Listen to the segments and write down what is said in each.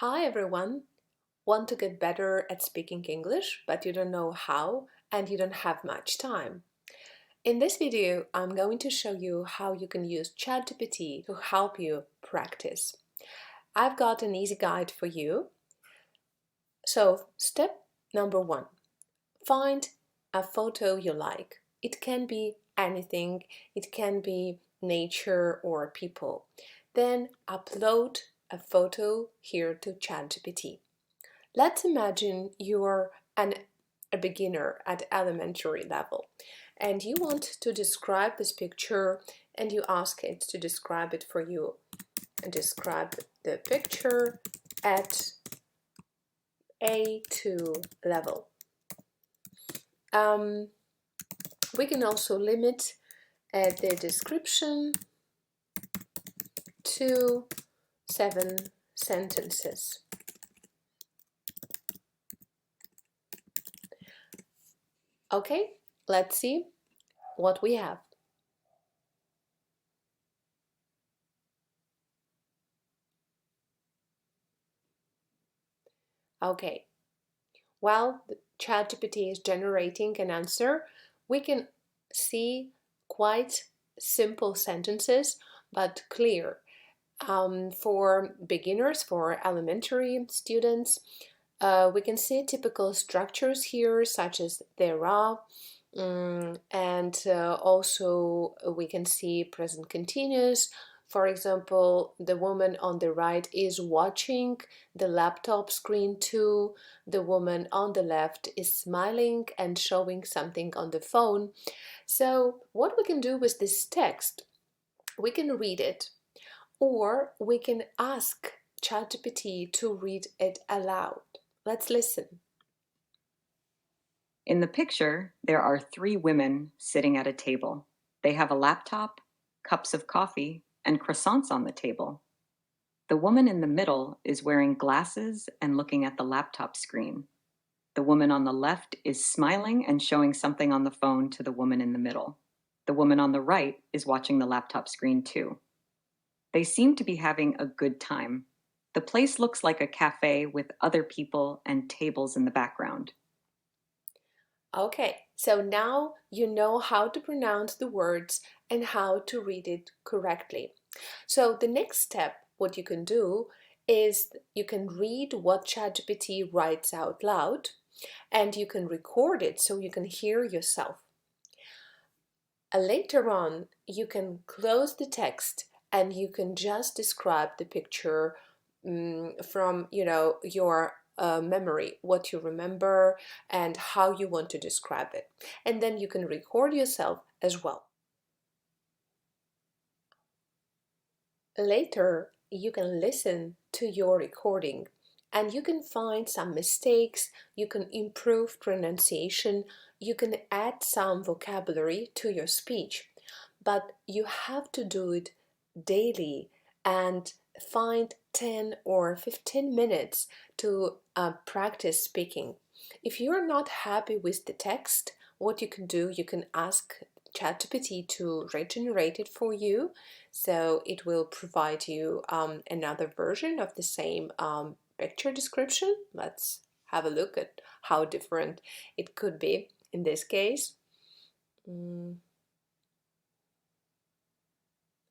Hi everyone! Want to get better at speaking English, but you don't know how and you don't have much time? In this video, I'm going to show you how you can use ChatGPT to help you practice. I've got an easy guide for you. So, step number 1. Find a photo you like. It can be anything, it can be nature or people. Then upload a photo here to ChatGPT. Let's imagine you're a beginner at elementary level and you want to describe this picture and you ask it to describe it for you. And describe the picture at A2 level. We can also limit the description to 7 sentences. Okay, let's see what we have. Okay, while ChatGPT is generating an answer, we can see quite simple sentences, but clear. For beginners, for elementary students, we can see typical structures here, such as there are, and also we can see present continuous. For example, the woman on the right is watching the laptop screen too. The woman on the left is smiling and showing something on the phone. So what we can do with this text, we can read it, or we can ask ChatGPT to read it aloud. Let's listen. In the picture, there are 3 women sitting at a table. They have a laptop, cups of coffee, and croissants on the table. The woman in the middle is wearing glasses and looking at the laptop screen. The woman on the left is smiling and showing something on the phone to the woman in the middle. The woman on the right is watching the laptop screen too. They seem to be having a good time. The place looks like a cafe with other people and tables in the background. Okay, so now you know how to pronounce the words and how to read it correctly. So the next step, what you can do is you can read what ChatGPT writes out loud and you can record it so you can hear yourself. Later on, you can close the text and you can just describe the picture from your memory, what you remember and how you want to describe it, and then you can record yourself as well. Later you can listen to your recording and you can find some mistakes, you can improve pronunciation, you can add some vocabulary to your speech, but you have to do it daily and find 10 or 15 minutes to practice speaking. If you're not happy with the text, what you can do, you can ask ChatGPT to regenerate it for you, so it will provide you another version of the same picture description. Let's have a look at how different it could be in this case.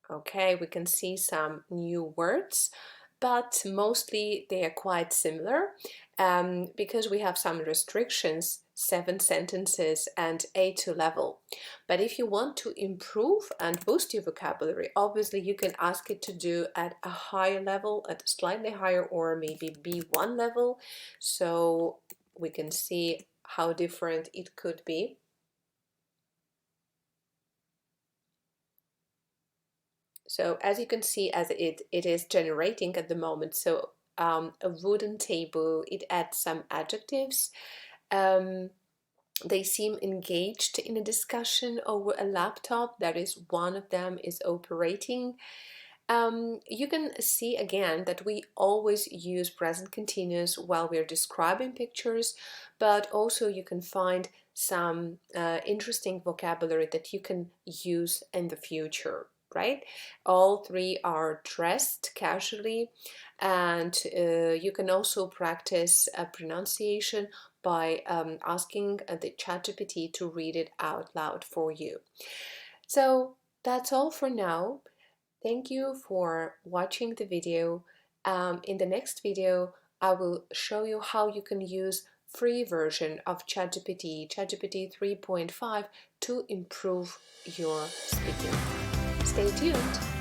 Okay, we can see some new words, but mostly they are quite similar because we have some restrictions, 7 sentences and A2 level. But if you want to improve and boost your vocabulary, obviously you can ask it to do at a higher level, at a slightly higher or maybe B1 level, so we can see how different it could be. So as you can see, as it is generating at the moment, so a wooden table, it adds some adjectives. They seem engaged in a discussion over a laptop, that is, one of them is operating. You can see again that we always use present continuous while we're describing pictures, but also you can find some interesting vocabulary that you can use in the future. right? All three are dressed casually, and you can also practice pronunciation by asking the ChatGPT to read it out loud for you. So that's all for now. Thank you for watching the video. In the next video, I will show you how you can use free version of ChatGPT 3.5 to improve your speaking. Stay tuned.